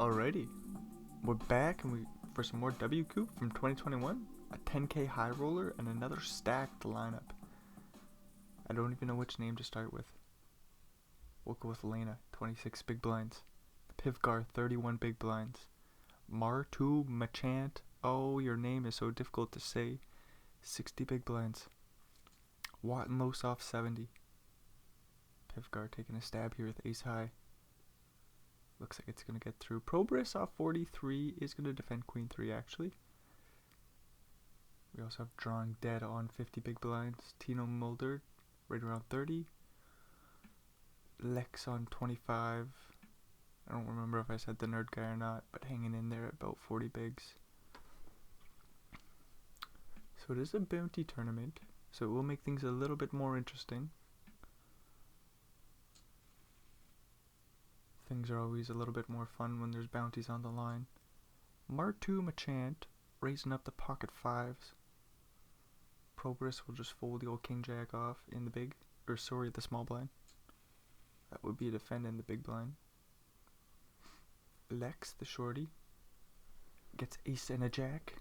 Alrighty, we're back and for some more WCOOP from 2021, a 10k high roller and another stacked lineup. I don't even know which name to start with. We'll go with Lena, 26 big blinds. Pivgar, 31 big blinds. Martu Machant, oh your name is so difficult to say, 60 big blinds. Watt and Losoff, 70. Pivgar taking a stab here with ace high. Looks like it's going to get through. Probris off 43 is going to defend queen 3 actually. We also have Drawing Dead on 50 big blinds. Tino Mulder right around 30. Lex on 25. I don't remember if I said the nerd guy or not, but hanging in there at about 40 bigs. So it is a bounty tournament, so it will make things a little bit more interesting. Things are always a little bit more fun when there's bounties on the line. Martu Machant raising up the pocket fives. Probris will just fold the old king jack off in the the small blind. That would be a defend in the big blind. Lex, the shorty, gets ace and a jack.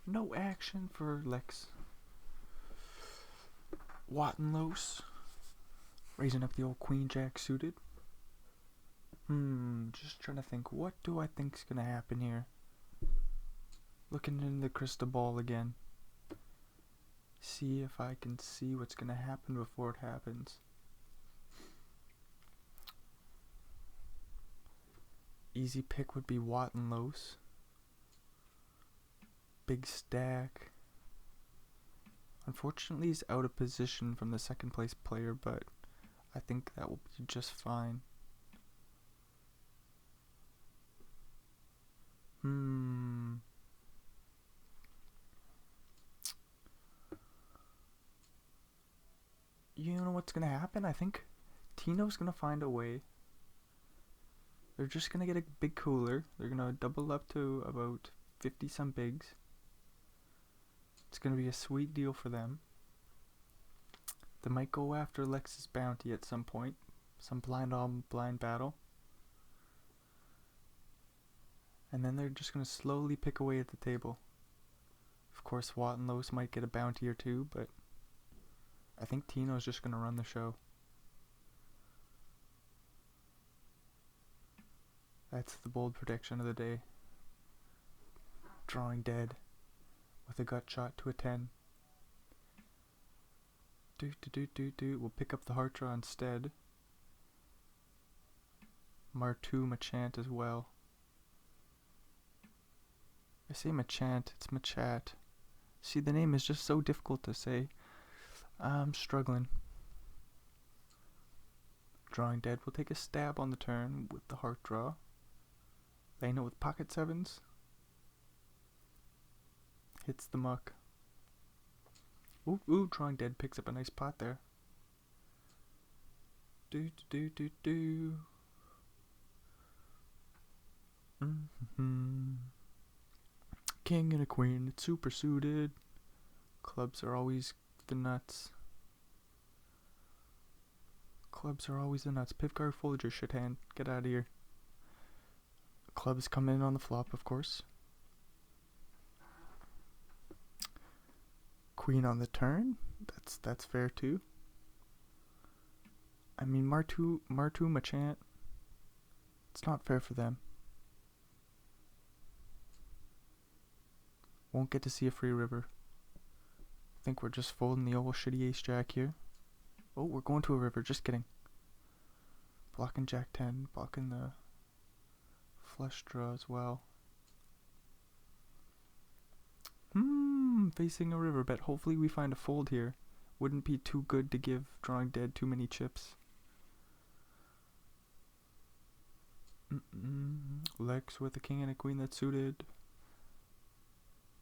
No action for Lex. Wattenlos raising up the old queen jack suited. Just trying to think, what do I think's gonna happen here? Looking in the crystal ball again. See if I can see what's gonna happen before it happens. Easy pick would be Wattenlos. Big stack. Unfortunately, he's out of position from the second place player, but I think that will be just fine. You know what's gonna happen? I think Tino's gonna find a way. They're just gonna get a big cooler. They're gonna double up to about 50 some bigs. It's gonna be a sweet deal for them. They might go after Lex's bounty at some point. Some blind on blind battle. And then they're just gonna slowly pick away at the table. Of course, Wattenlos might get a bounty or two, but I think Tino's just gonna run the show. That's the bold prediction of the day. Drawing Dead with a gut shot to a 10. We'll pick up the heart draw instead. Martu Machant as well. I say Machant, it's Machat. See, the name is just so difficult to say. I'm struggling. Drawing Dead will take a stab on the turn with the heart draw. Lena with pocket sevens. Hits the muck. Ooh, Drawing Dead picks up a nice pot there. King and a queen, it's super suited. Clubs are always the nuts. Pivgar, fold your shit hand. Get out of here. Clubs come in on the flop, of course. Queen on the turn. That's fair too. I mean, Martu Machant. It's not fair for them. Won't get to see a free river. I think we're just folding the old shitty ace jack here. Oh, we're going to a river. Just kidding. Blocking jack 10. Blocking the flush draw as well. Facing a river bet. Hopefully we find a fold here. Wouldn't be too good to give Drawing Dead too many chips. Lex with a king and a queen that's suited.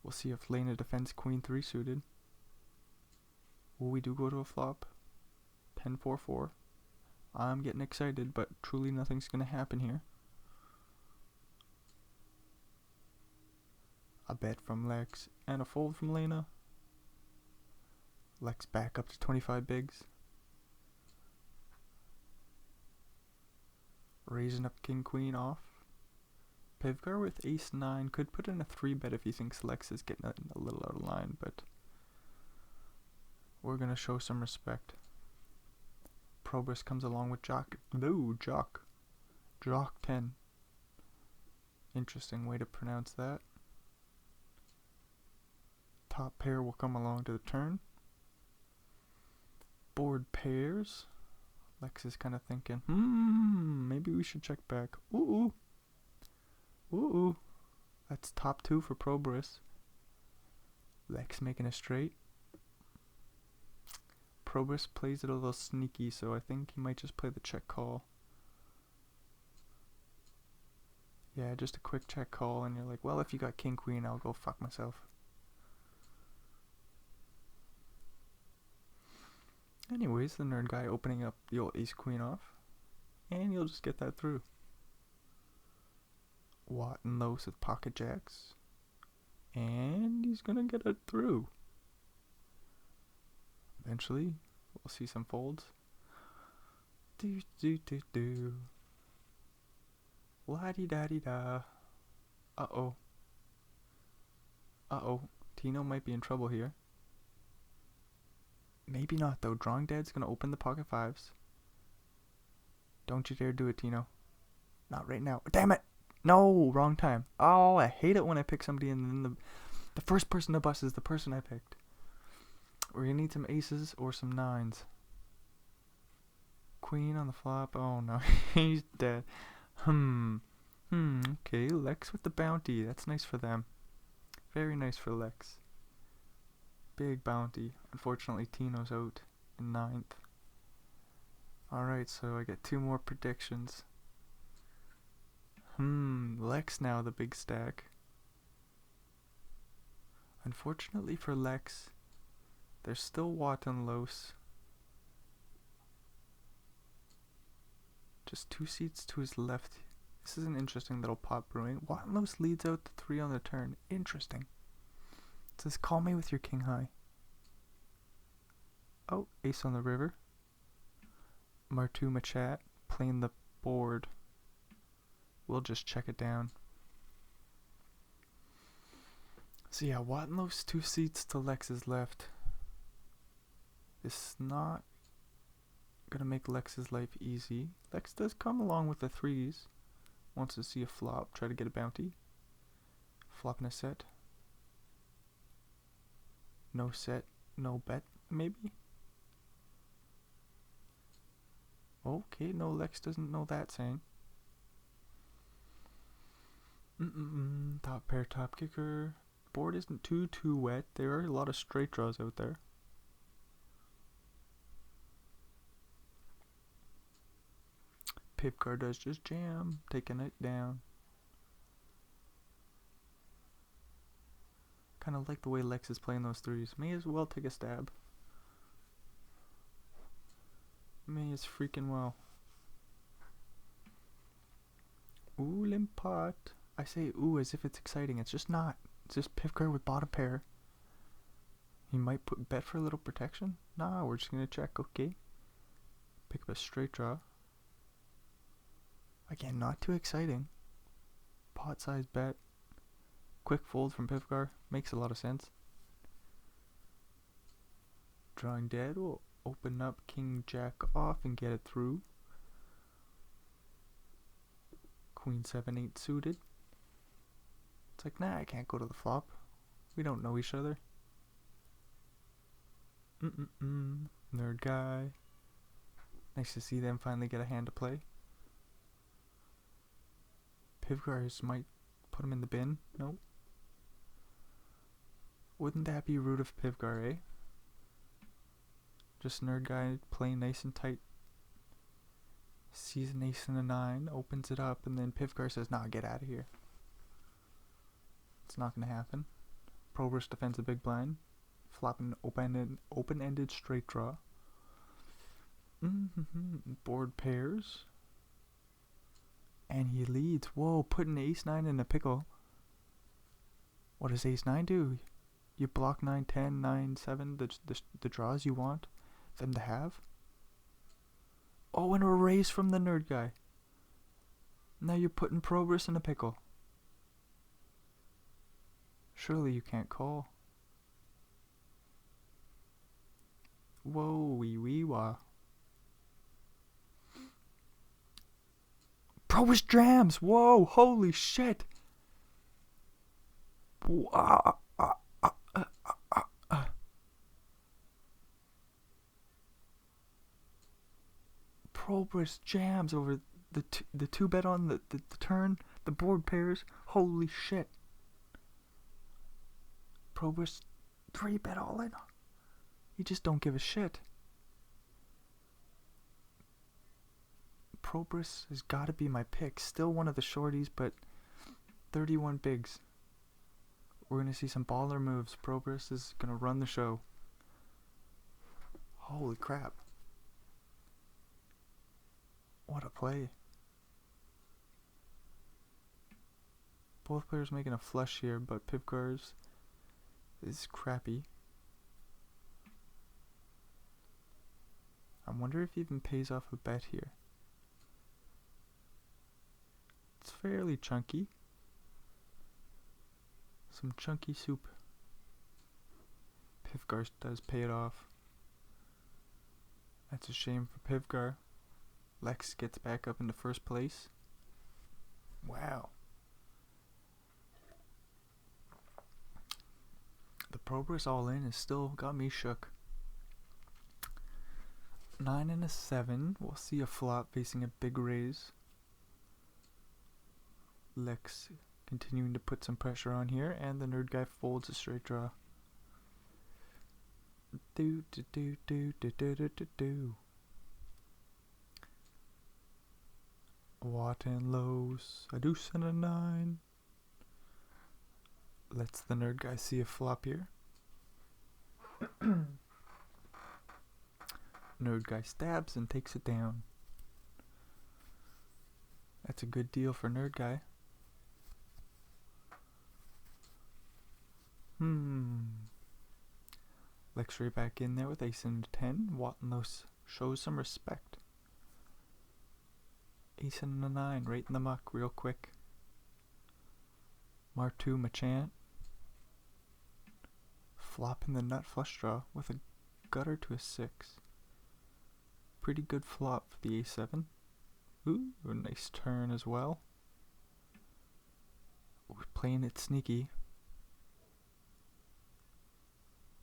We'll see if Lena defends queen 3 suited. Well, we do go to a flop. 10-4-4. I'm getting excited, but truly nothing's gonna happen here. A bet from Lex and a fold from Lena. Lex back up to 25 bigs. Raising up king queen off. Pivgar with ace-9 could put in a 3-bet if he thinks Lex is getting a little out of line, but we're going to show some respect. Probus comes along with Jock 10. Interesting way to pronounce that. Top pair will come along to the turn. Board pairs. Lex is kind of thinking, maybe we should check back. Ooh. That's top 2 for Probus. Lex making a straight. Probus plays it a little sneaky, so I think he might just play the check call. Yeah, just a quick check call, and you're like, well, if you got king queen, I'll go fuck myself. Anyways, the nerd guy opening up the old ace queen off, and you'll just get that through. Watt and Los with pocket jacks, and he's gonna get it through. Eventually, we'll see some folds. La-di-da-di-da. Uh-oh. Tino might be in trouble here. Maybe not, though. Drawing Dead's gonna open the pocket 5s. Don't you dare do it, Tino. Not right now. Damn it! No! Wrong time. Oh, I hate it when I pick somebody and then the first person to bust is the person I picked. We're gonna need some aces or some 9s. Queen on the flop. Oh no, he's dead. Okay, Lex with the bounty. That's nice for them. Very nice for Lex. Big bounty. Unfortunately, Tino's out in 9th. Alright, so I get 2 more predictions. Lex now the big stack. Unfortunately for Lex, there's still Watt and Los. Just 2 seats to his left. This is an interesting little pot brewing. Watt and Los leads out the 3 on the turn. Interesting. It says, call me with your king high. Oh, ace on the river. Martu Machat playing the board. We'll just check it down. So yeah, Watt and Los 2 seats to Lex's left. This is not gonna make Lex's life easy. Lex does come along with the 3s. Wants to see a flop, try to get a bounty. Flop in a set. No set, no bet, maybe? Okay, no, Lex doesn't know that saying. Top pair, top kicker. Board isn't too wet. There are a lot of straight draws out there. Pivgar does just jam, taking it down. Kind of like the way Lex is playing those 3s. May as well take a stab. May as freaking well. Ooh, limp pot. I say ooh as if it's exciting. It's just not. It's just Pivgar with bottom pair. He might bet for a little protection. Nah, we're just gonna check. Okay. Pick up a straight draw. Again, not too exciting. Pot size bet. Quick fold from Pivgar. Makes a lot of sense. Drawing Dead will open up King Jack off and get it through. Queen 7-8 suited. It's like, nah, I can't go to the flop. We don't know each other. Nerd guy. Nice to see them finally get a hand to play. Pivgar might put him in the bin. Nope. Wouldn't that be rude of Pivgar, eh? Just nerd guy playing nice and tight. Sees an ace and a 9, opens it up, and then Pivgar says, nah, get out of here. It's not gonna happen. Probus defends a big blind. Flopping open-ended straight draw. Board pairs. And he leads. Whoa, putting ace 9 in a pickle. What does ace 9 do? You block 9, 10, 9, 7, the draws you want them to have. Oh, and a raise from the nerd guy. Now you're putting Probus in a pickle. Surely you can't call. Whoa, wee wee wah. Probus jams! Whoa, holy shit! Probus jams over the two bet on the turn, the board pairs. Holy shit! Probus 3-bet all in. You just don't give a shit. Probus has got to be my pick. Still one of the shorties, but 31 bigs. We're going to see some baller moves. Probus is going to run the show. Holy crap. What a play. Both players making a flush here, but Pivkar's is crappy. I wonder if he even pays off a bet here. It's fairly chunky. Some chunky soup. Pivgar does pay it off. That's a shame for Pivgar. Lex gets back up into first place. Wow. The Probus all in has still got me shook. 9 and a 7. We'll see a flop facing a big raise. Lex continuing to put some pressure on here, and the nerd guy folds a straight draw. Do do do do do do do do do. Watt and lows, a deuce and a 9. Lets the nerd guy see a flop here. Nerd guy stabs and takes it down. That's a good deal for nerd guy. Lex right back in there with ace and 10. Watt and lows shows some respect. Ace and a 9 right in the muck real quick. Martu Machant. Flopping the nut flush draw with a gutter to a 6. Pretty good flop for the a7. Ooh, a nice turn as well. We're playing it sneaky.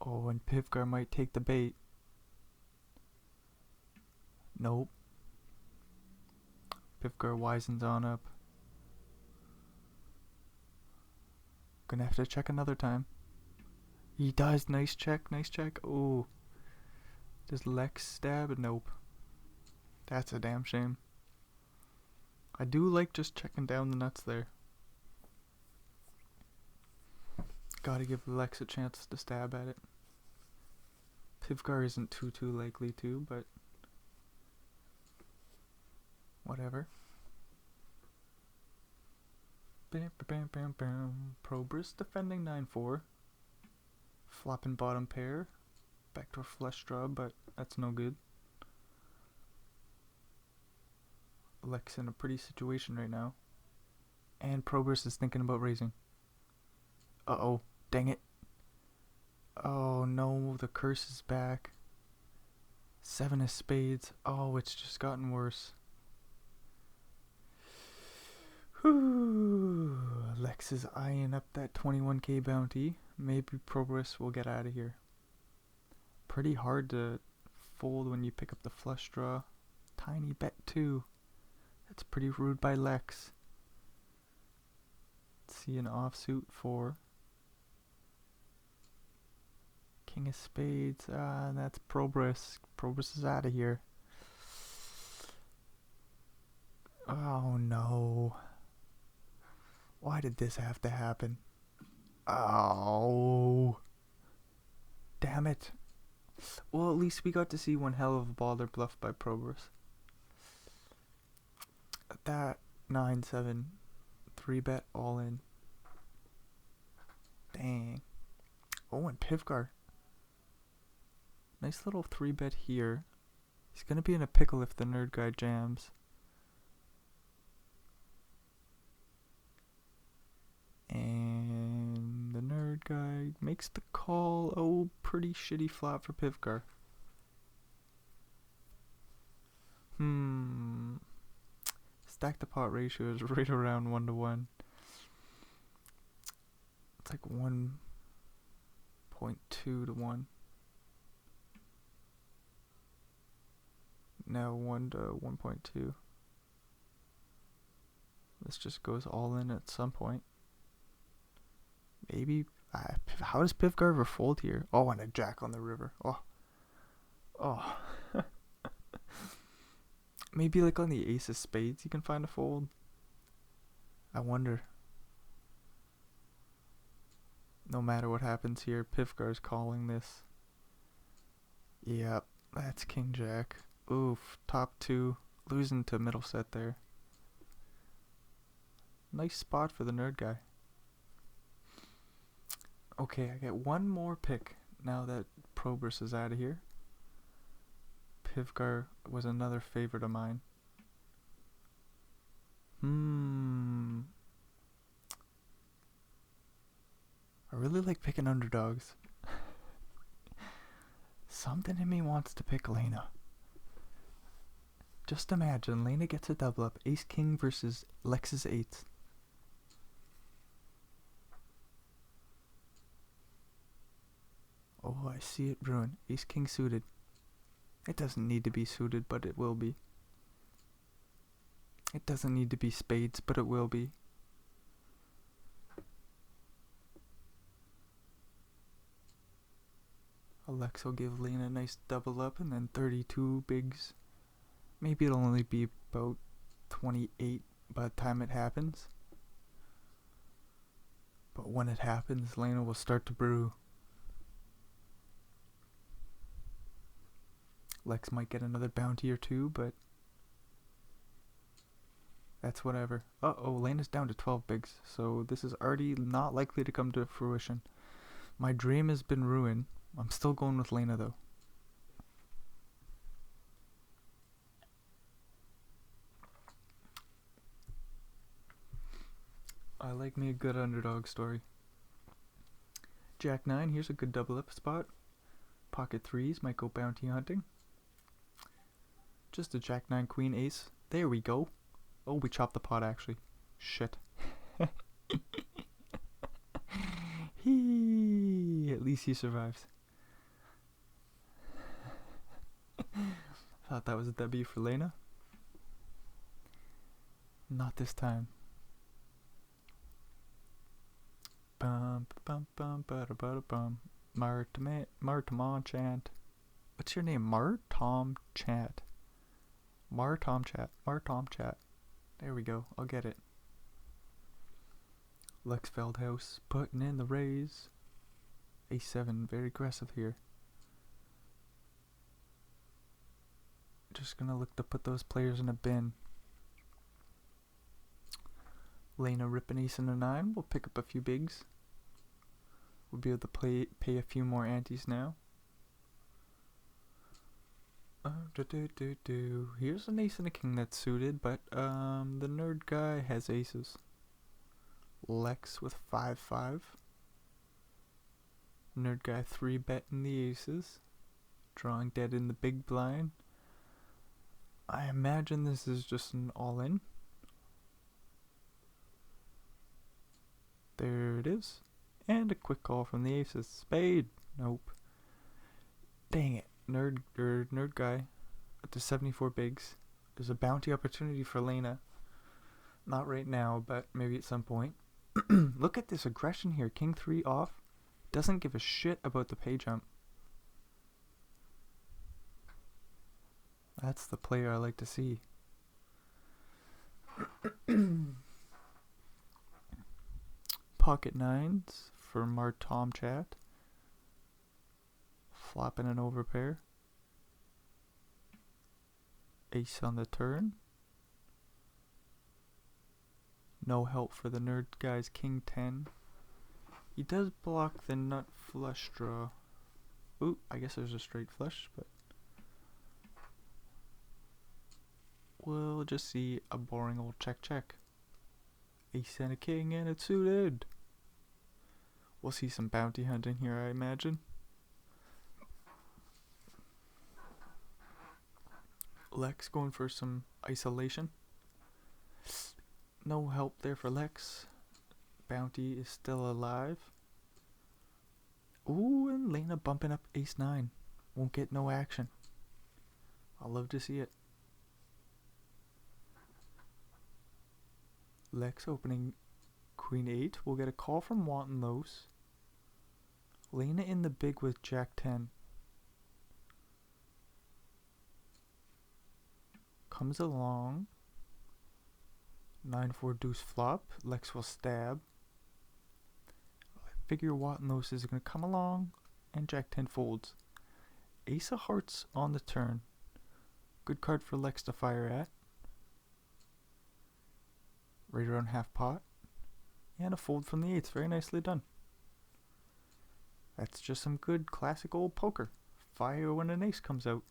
Oh, and Pivgar might take the bait. Nope. Pivgar wisens on up. Gonna have to check another time. He does. Nice check, nice check. Oh. Does Lex stab? Nope. That's a damn shame. I do like just checking down the nuts there. Gotta give Lex a chance to stab at it. Pivgar isn't too likely to, but whatever. Bam, bam, bam, bam. Probus defending 9-4. Flopping bottom pair. Backdoor flush draw, but that's no good. Lex in a pretty situation right now. And Probus is thinking about raising. Uh-oh. Dang it. Oh no, the curse is back. 7 of spades. Oh, it's just gotten worse. Whew. Lex is eyeing up that 21k bounty. Maybe Probus will get out of here. Pretty hard to fold when you pick up the flush draw. Tiny bet too. That's pretty rude by Lex. Let's see an offsuit 4. King of spades. That's Probus. Probus is out of here. Oh no. Why did this have to happen? Oh. Damn it. Well, at least we got to see one hell of a baller bluff by Probus. That 9-7 3-bet all in. Dang. Oh, and Pivgar. Nice little 3-bet here. He's gonna be in a pickle if the nerd guy jams. And the nerd nerd guy makes the call. Oh, pretty shitty flop for Pivgar. Stack the pot ratio is right around 1-1. It's like 1.2 to 1. No, 1 to 1.2. This just goes all in at some point. Maybe. How does Pivgar ever fold here? Oh, and a jack on the river. Oh. Maybe like on the ace of spades you can find a fold. I wonder. No matter what happens here, Pivgar's calling this. Yep, that's king jack. Oof, top two. Losing to middle set there. Nice spot for the nerd guy. Okay, I get one more pick now that Probus is out of here. Pivgar was another favorite of mine. I really like picking underdogs. Something in me wants to pick Lena. Just imagine, Lena gets a double up. Ace King versus Lex's 8. Oh, I see it brewing. Ace King suited. It doesn't need to be suited, but it will be. It doesn't need to be spades, but it will be. Alex will give Lena a nice double up and then 32 bigs. Maybe it'll only be about 28 by the time it happens. But when it happens, Lena will start to brew. Lex might get another bounty or two, but that's whatever. Uh-oh, Lena's down to 12 bigs, so this is already not likely to come to fruition. My dream has been ruined. I'm still going with Lena, though. I like me a good underdog story. Jack 9, here's a good double up spot. Pocket 3s might go bounty hunting. Just a Jack 9 Queen Ace. There we go. Oh, we chopped the pot actually. Shit. At least he survives. Thought that was a W for Lena. Not this time. Bum bum bum ba da ba da bum. Martamon chant. What's your name? Martom chat. Martom chat. There we go. I'll get it. Lex Feldhaus putting in the raise. A7, very aggressive here. Just gonna look to put those players in a bin. Lena ripping ace and a 9. We'll pick up a few bigs. We'll be able to pay a few more antes now. Here's an ace and a king that's suited, but the nerd guy has aces. Lex with 5-5. Nerd guy 3-betting the aces. Drawing dead in the big blind. I imagine this is just an all-in. There it is. And a quick call from the aces. Spade. Nope. Dang it. Nerd guy at the 74 bigs. There's a bounty opportunity for Lena. Not right now, but maybe at some point. Look at this aggression here. King 3 off. Doesn't give a shit about the pay jump. That's the player I like to see. Pocket 9s for Martom chat. Flopping an overpair. Ace on the turn. No help for the nerd guy's King 10. He does block the nut flush draw. Ooh, I guess there's a straight flush, but we'll just see a boring old check. Ace and a king and it's suited. We'll see some bounty hunting here, I imagine. Lex going for some isolation. No help there for Lex. Bounty is still alive. Ooh, and Lena bumping up ace-9. Won't get no action. I'll love to see it. Lex opening queen-8. We'll get a call from Wanton Los. Lena in the big with jack-10. Comes along. 9-4 deuce flop. Lex will stab. I figure Wanton Los is going to come along and jack-10 folds. Ace of hearts on the turn. Good card for Lex to fire at. Right around half pot. And a fold from the eights. Very nicely done. That's just some good classic old poker. Fire when an ace comes out.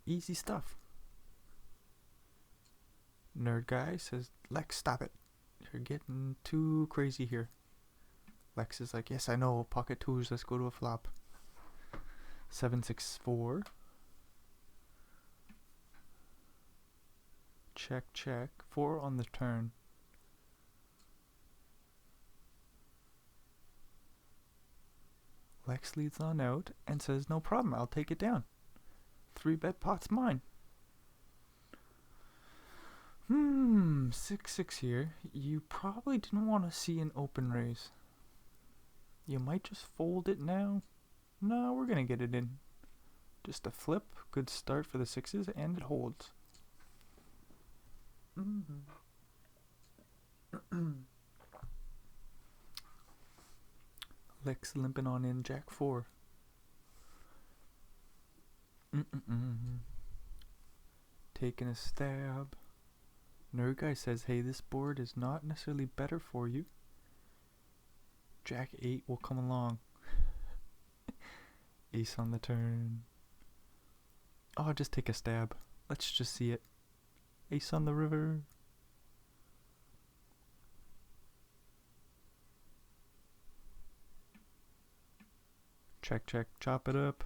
Easy stuff. Nerd guy says, Lex, stop it. You're getting too crazy here. Lex is like, yes, I know. Pocket twos. Let's go to a flop. 7-6-4. Check, check. 4 on the turn. Lex leads on out and says, no problem, I'll take it down. 3-bet pot's mine. 6-6 here. You probably didn't want to see an open raise. You might just fold it now. No, we're going to get it in. Just a flip. Good start for the 6s, and it holds. Lex limping on in jack 4. Taking a stab. Nerd guy says, hey, this board is not necessarily better for you. Jack 8 will come along. Ace on the turn. Oh, just take a stab. Let's just see it. Ace on the river. Check, check, chop it up.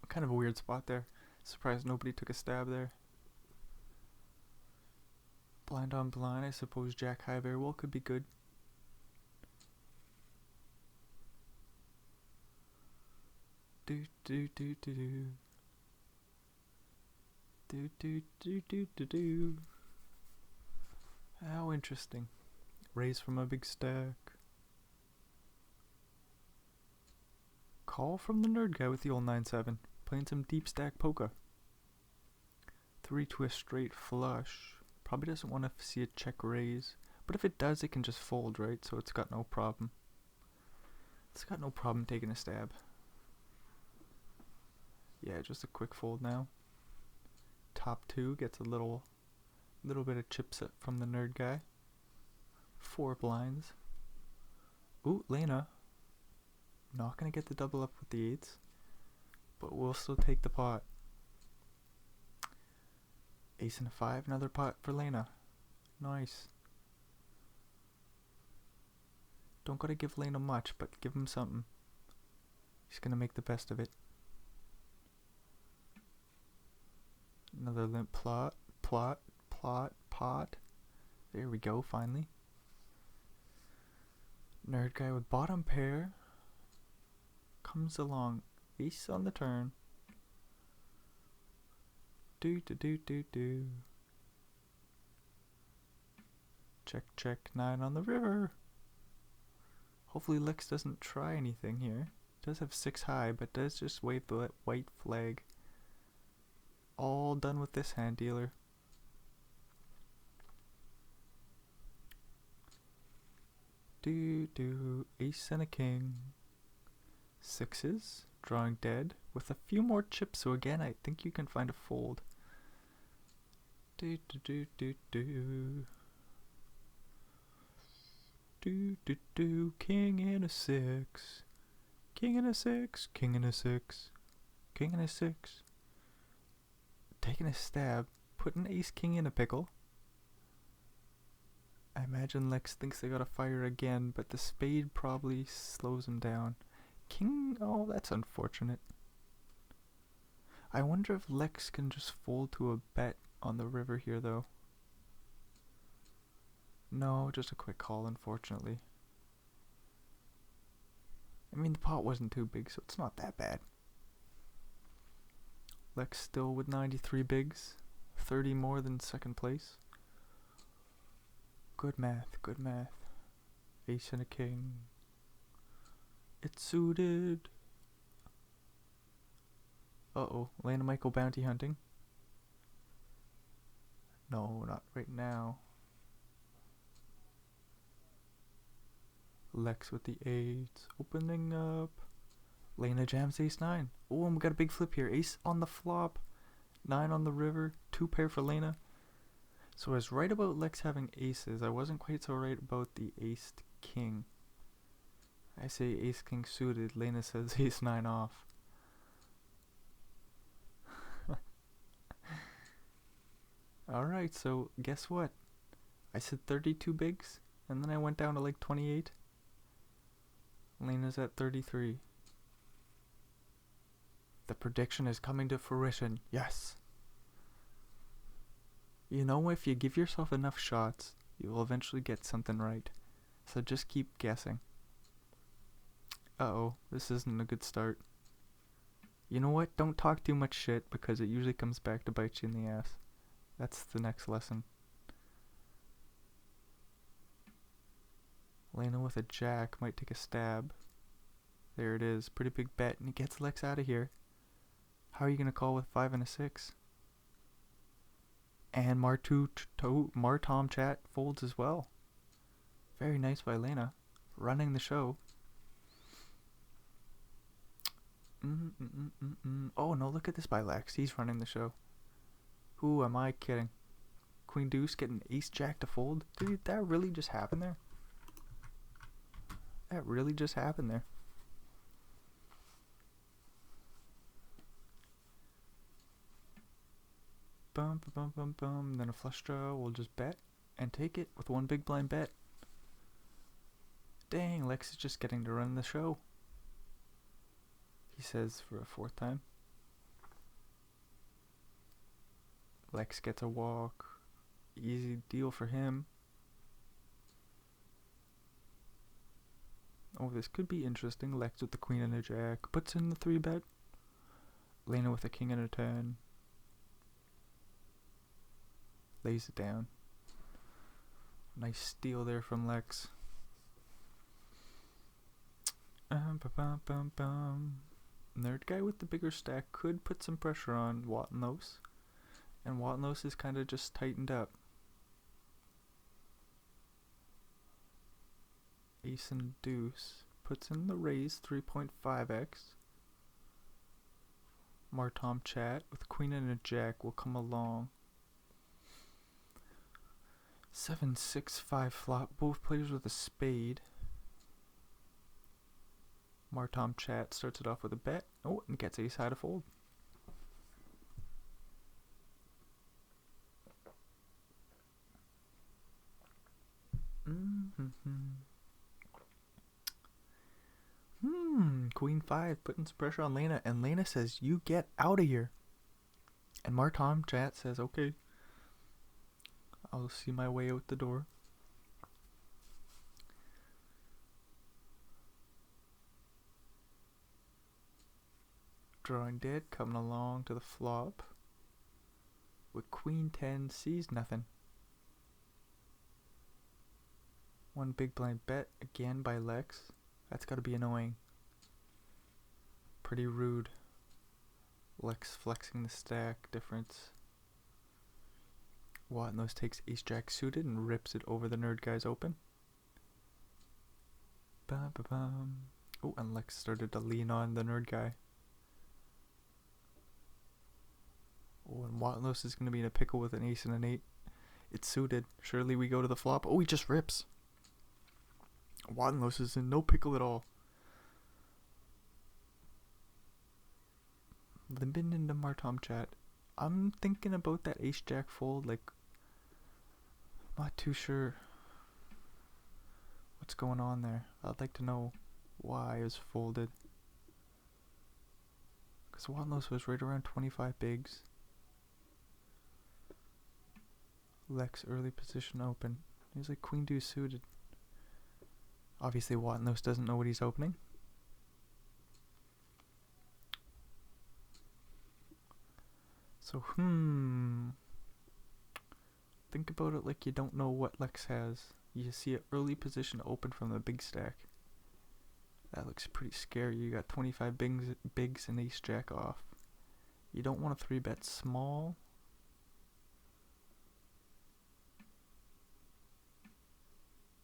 Kind of a weird spot there. Surprised nobody took a stab there. Blind on blind, I suppose Jack high very well could be good. Do do do do do. Do do do do do do. How interesting. Raise from a big stack. Call from the nerd guy with the old 9-7. Playing some deep stack poker. 3 to a straight flush. Probably doesn't want to see a check raise. But if it does, it can just fold, right? So it's got no problem. It's got no problem taking a stab. Yeah, just a quick fold now. Top 2 gets a little bit of chips from the nerd guy. 4 blinds. Ooh, Lena. Not going to get the double up with the 8s. But we'll still take the pot. Ace and a 5, another pot for Lena. Nice. Don't gotta give Lena much, but give him something. He's gonna make the best of it. Another limp plot. There we go, finally. Nerd guy with bottom pair. Comes along. Ace on the turn. Do. Check, check, 9 on the river. Hopefully Lex doesn't try anything here. Does have 6 high, but does just wave the white flag. All done with this hand dealer. Do. Ace and a king. 6s. Drawing dead. With a few more chips, so again, I think you can find a fold. Do. King and a 6. King and a 6. King and a 6. King and a 6. Taking a stab. Putting ace king in a pickle. I imagine Lex thinks they gotta fire again, but the spade probably slows him down. King, oh, that's unfortunate. I wonder if Lex can just fold to a bet on the river here, though. No, just a quick call, unfortunately. I mean, the pot wasn't too big, so it's not that bad. Lex still with 93 bigs, 30 more than second place. Good math, good math. Ace and a king. It's suited. Uh-oh, Lena might go bounty hunting. No, not right now. Lex with the 8s, opening up. Lena jams ace 9. Oh, and we got a big flip here. Ace on the flop, 9 on the river, 2 pair for Lena. So I was right about Lex having aces. I wasn't quite so right about the ace king. I say ace king suited. Lena says ace 9 off. Alright, so guess what? I said 32 bigs, and then I went down to like 28. Lena's at 33. The prediction is coming to fruition. Yes. You know, if you give yourself enough shots, you will eventually get something right. So just keep guessing. Uh-oh, this isn't a good start. You know what? Don't talk too much shit, because it usually comes back to bite you in the ass. That's the next lesson. Lena with a jack might take a stab. There it is. Pretty big bet, and he gets Lex out of here. How are you going to call with 5 and a 6? And Martom chat folds as well. Very nice by Lena. Running the show. Oh no, look at this by Lex. He's running the show. Who am I kidding? Queen deuce getting ace jack to fold? Dude, that really just happened there? That really just happened there. Bum, bum, bum, bum. Then a flush draw. We'll just bet and take it with one big blind bet. Dang, Lex is just getting to run the show. He says for a 4th time. Lex gets a walk. Easy deal for him. Oh, this could be interesting. Lex with the queen and a jack. Puts in the 3 bet. Lena with a king and a 10. Lays it down. Nice steal there from Lex. Nerd guy with the bigger stack could put some pressure on Watnos. And Watnos is kind of just tightened up. Ace and deuce. Puts in the raise 3.5x. Martom chat with queen and a jack will come along. 7-6-5 flop. Both players with a spade. Martom chat starts it off with a bet. Oh, and gets ace high to fold. Queen 5 putting some pressure on Lena, and Lena says, "You get out of here." And Martom chat says, "Okay, I'll see my way out the door." Drawing dead, coming along to the flop. With queen 10, sees nothing. One big blind bet, again by Lex. That's gotta be annoying. Pretty rude. Lex flexing the stack difference. Watnos takes ace jack suited and rips it over the nerd guy's open. Bum, bum, bum. Oh, and Lex started to lean on the nerd guy. Oh, and Watnos is going to be in a pickle with an ace and an 8. It's suited. Surely we go to the flop. Oh, he just rips. Watnos is in no pickle at all. Limbin into Martom chat. I'm thinking about that ace jack fold, like, not too sure. what's going on there. I'd like to know why it was folded. Because Watnos was right around 25 bigs. Lex early position open. He's like queen deuce suited. Obviously Watnos doesn't know what he's opening. So think about it like you don't know what Lex has. You see an early position open from the big stack. That looks pretty scary. You got 25 bigs and ace jack off. You don't want to 3-bet small.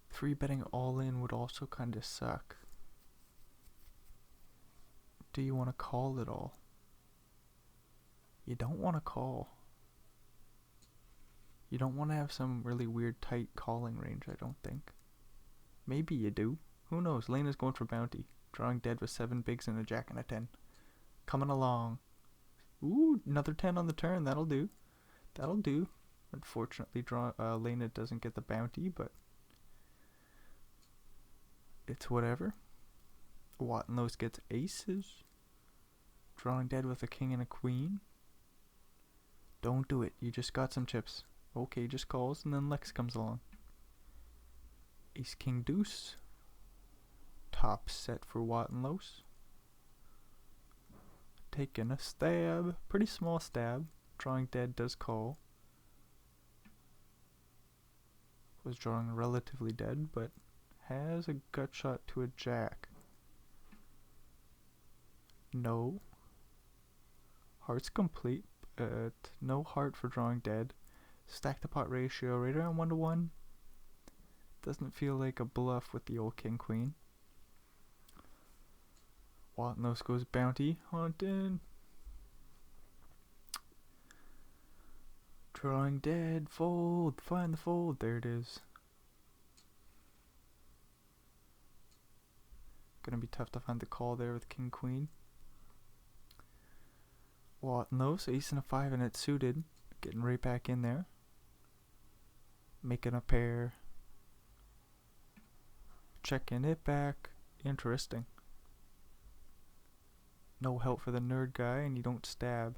Three betting all in would also kind of suck. Do you want to call it all? You don't want to call. You don't want to have some really weird tight calling range, I don't think. Maybe you do. Who knows? Lena's going for bounty. Drawing dead with 7 bigs and a jack and a 10. Coming along. Ooh, another 10 on the turn. That'll do. That'll do. Unfortunately, Lena doesn't get the bounty, but it's whatever. Watnos gets aces. Drawing dead with a king and a queen. Don't do it. You just got some chips. Okay, just calls, and then Lex comes along. Ace, king, deuce. Top set for Watnos. Taking a stab. Pretty small stab. Drawing dead does call. Was drawing relatively dead, but has a gut shot to a jack. No. Heart's complete. No heart for drawing dead. Stack the pot ratio right around 1-1. Doesn't feel like a bluff with the old king queen. Watnos goes bounty hunting. Drawing dead. Fold. Find the fold. There it is. Gonna be tough to find the call there with king queen. Watnos, ace and a 5 and it's suited. Getting right back in there. Making a pair. Checking it back. Interesting. No help for the nerd guy and you don't stab.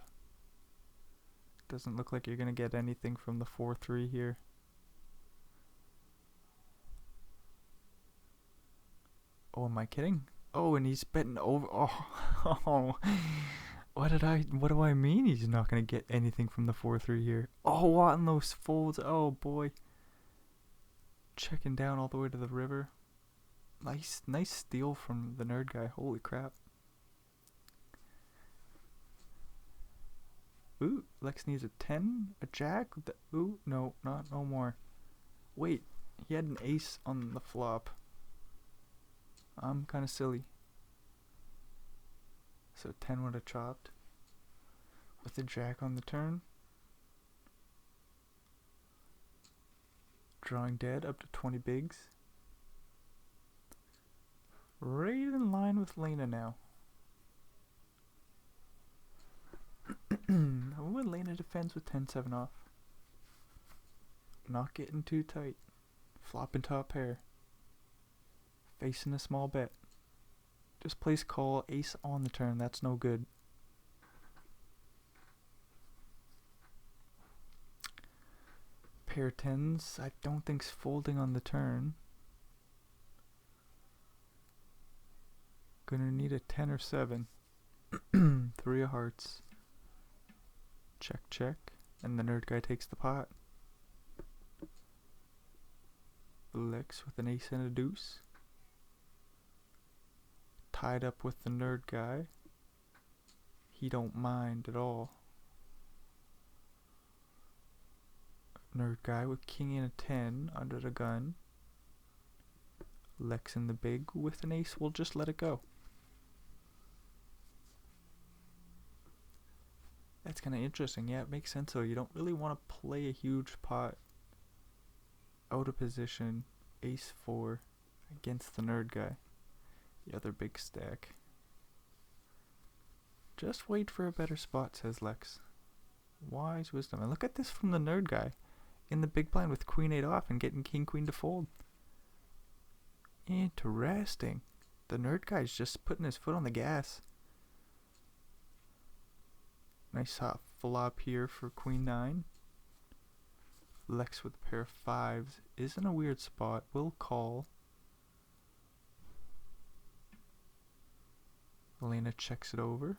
Doesn't look like you're gonna get anything from the 4-3 here. Oh, am I kidding? Oh, and he's betting over. Oh, what do I mean he's not gonna get anything from the 4-3 here? Oh, Watnos folds. Oh boy. Checking down all the way to the river. Nice steal from the nerd guy. Holy crap. Ooh, Lex needs a 10, a jack. Ooh, no more. Wait, he had an ace on the flop. I'm kind of silly. So 10 would have chopped. With the jack on the turn. Drawing dead up to 20 bigs. Right in line with Lena now. When Lena defends with 10-7 off. Not getting too tight. Flopping top pair. Facing a small bet. Just plays call, ace on the turn. That's no good. Pair 10s. I don't think's folding on the turn. Gonna need a 10 or 7. 3 of hearts. Check, check. And the nerd guy takes the pot. Lex with an ace and a deuce. Tied up with the nerd guy. He don't mind at all. Nerd guy with king and a 10 under the gun. Lex in the big with an ace. We'll just let it go. That's kind of interesting. Yeah, it makes sense though. You don't really want to play a huge pot out of position. Ace 4 against the nerd guy. The other big stack. Just wait for a better spot, says Lex. Wise wisdom. And look at this from the nerd guy. In the big blind with queen 8 off and getting king queen to fold. Interesting. The nerd guy's just putting his foot on the gas. Nice hot flop here for queen 9. Lex with a pair of 5s is in a weird spot. Will call. Elena checks it over.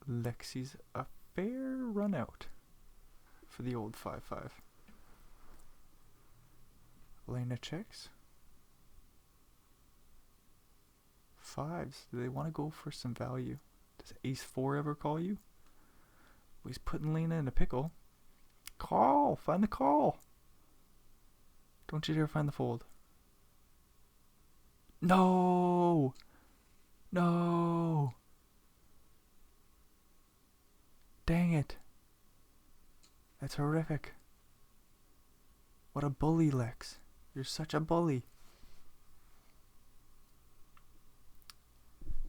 Lexi's a fair run out for the old 5-5. Elena checks. 5s. Do they want to go for some value? Does ace 4 ever call you? Well, he's putting Lena in a pickle. Call! Find the call! Don't you dare find the fold. No! No! Dang it. That's horrific. What a bully, Lex. You're such a bully.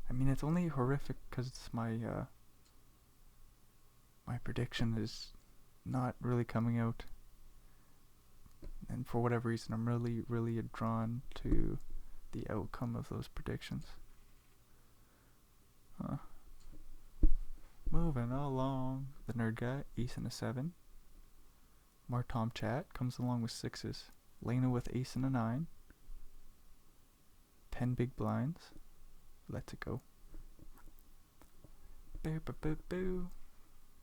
I mean, it's only horrific because my my prediction is not really coming out. And for whatever reason, I'm really drawn to the outcome of those predictions. Moving along. The nerd guy, ace and a 7. Martom chat comes along with 6s. Lena with ace and a 9. 10 big blinds. Let's it go. Boo boo boo boo.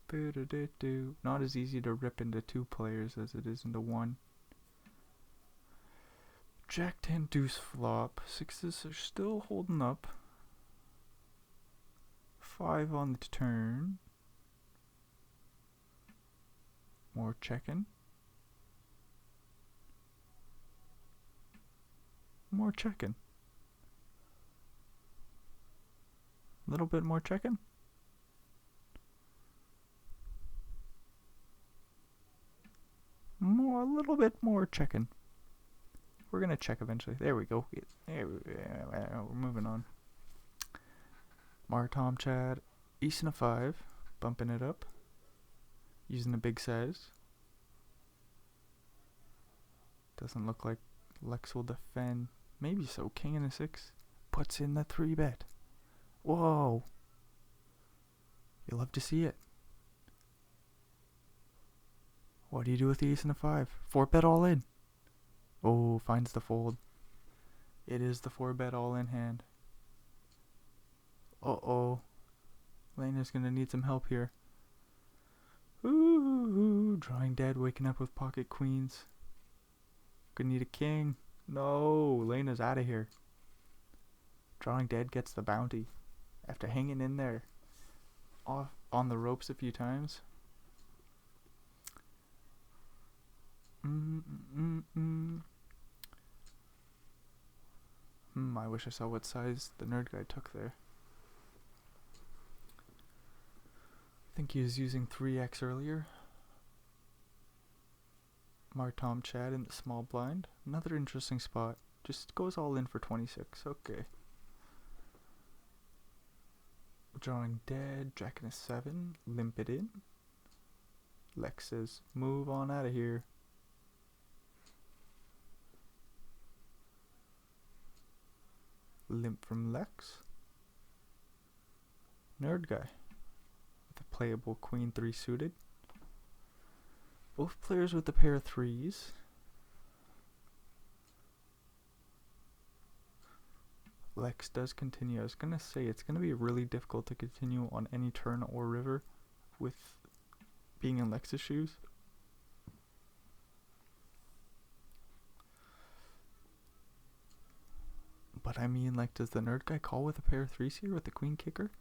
Boo doo doo doo. Not as easy to rip into 2 players as it is into 1. Jack 10 deuce flop. 6s are still holding up. 5 on the turn. More checking. More checking. A little bit more checking. A little bit more checking. We're gonna check eventually. There we go. We're moving on. Martom Chad, ace and a 5, bumping it up, using a big size. Doesn't look like Lex will defend. Maybe so. King and a 6 puts in the 3-bet. Whoa! You love to see it. What do you do with the ace and a 5? 4-bet all in. Oh, finds the fold. It is the 4-bet all in hand. Uh-oh. Lena's gonna need some help here. Ooh, drawing dead, waking up with pocket queens. Gonna need a king. No, Lena's out of here. Drawing dead gets the bounty. After hanging in there off on the ropes a few times. I wish I saw what size the nerd guy took there. I think he was using 3x earlier. Martom Chad in the small blind. Another interesting spot. Just goes all in for 26. Okay. Drawing dead. Jack and a 7. Limp it in. Lex says, move on out of here. Limp from Lex. Nerd guy. With a playable queen 3 suited. Both players with a pair of 3s. Lex does continue. I was going to say it's going to be really difficult to continue on any turn or river with being in Lex's shoes. But I mean, like, does the nerd guy call with a pair of 3s here with the queen kicker?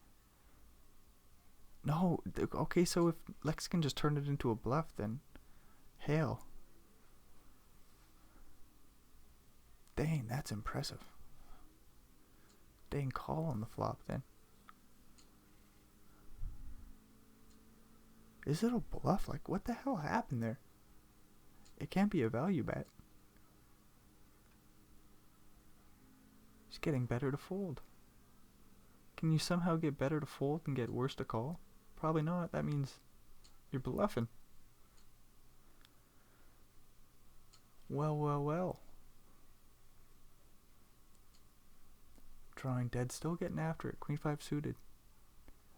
No. Okay, so if Lex can just turn it into a bluff, then hell. Dang, that's impressive. Dang, call on the flop then. Is it a bluff? Like, what the hell happened there? It can't be a value bet. He's getting better to fold. Can you somehow get better to fold and get worse to call? Probably not. That means you're bluffing. Well, well, well. Drawing dead, still getting after it. Queen 5 suited.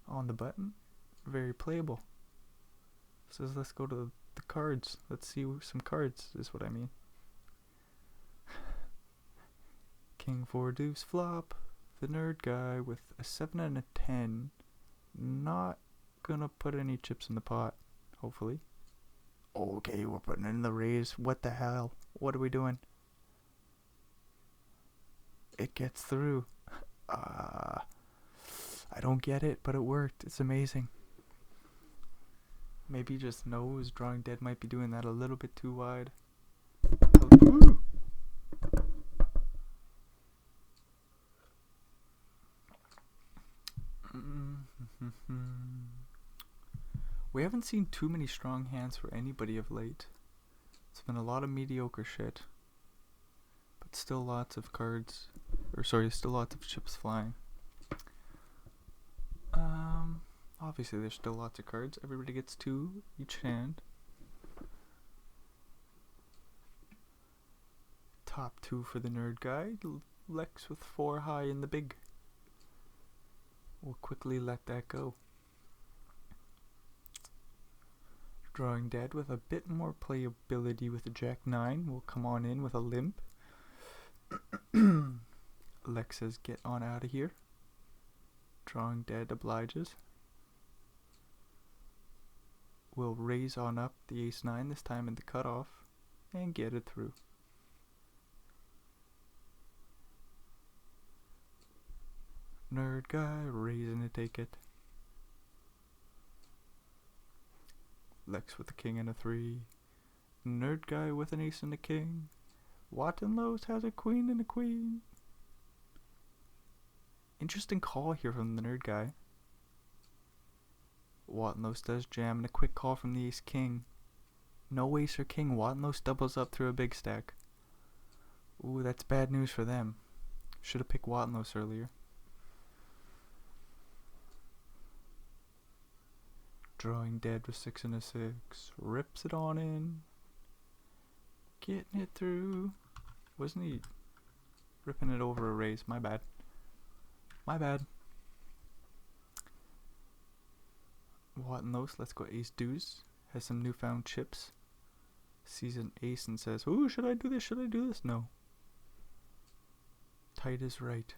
On the button. Very playable. Says let's go to the cards. Let's see some cards, is what I mean. King 4 deuce flop. The nerd guy with a 7 and a 10. Not gonna put any chips in the pot, hopefully. Okay, we're putting in the raise. What the hell? What are we doing? It gets through. I don't get it, but it worked. It's amazing. Maybe just knows drawing dead might be doing that a little bit too wide. Ooh. We haven't seen too many strong hands for anybody of late. It's been a lot of mediocre shit. But still lots of cards. Still lots of chips flying. Obviously there's still lots of cards. Everybody gets 2 each hand. Top 2 for the nerd guy. Lex with 4 high in the big. We'll quickly let that go. Drawing dead with a bit more playability with a Jack 9 will come on in with a limp. Lex says get on out of here. Drawing dead obliges. We'll raise on up the ace 9 this time in the cutoff and get it through. Nerd guy raising to take it. Lex with a king and a 3. Nerd guy with an ace and a king. Wattenlows has a queen and a queen. Interesting call here from the nerd guy. Wattenlows does jam and a quick call from the ace king. No ace or king. Wattenlows doubles up through a big stack. Ooh, that's bad news for them. Should have picked Wattenlows earlier. Drawing dead with 6 and a 6. Rips it on in. Getting it through. Wasn't he ripping it over a raise? My bad. My bad. Wattenlows, let's go ace deuce. Has some newfound chips. Sees an ace and says, ooh, should I do this? Should I do this? No. Tight is right.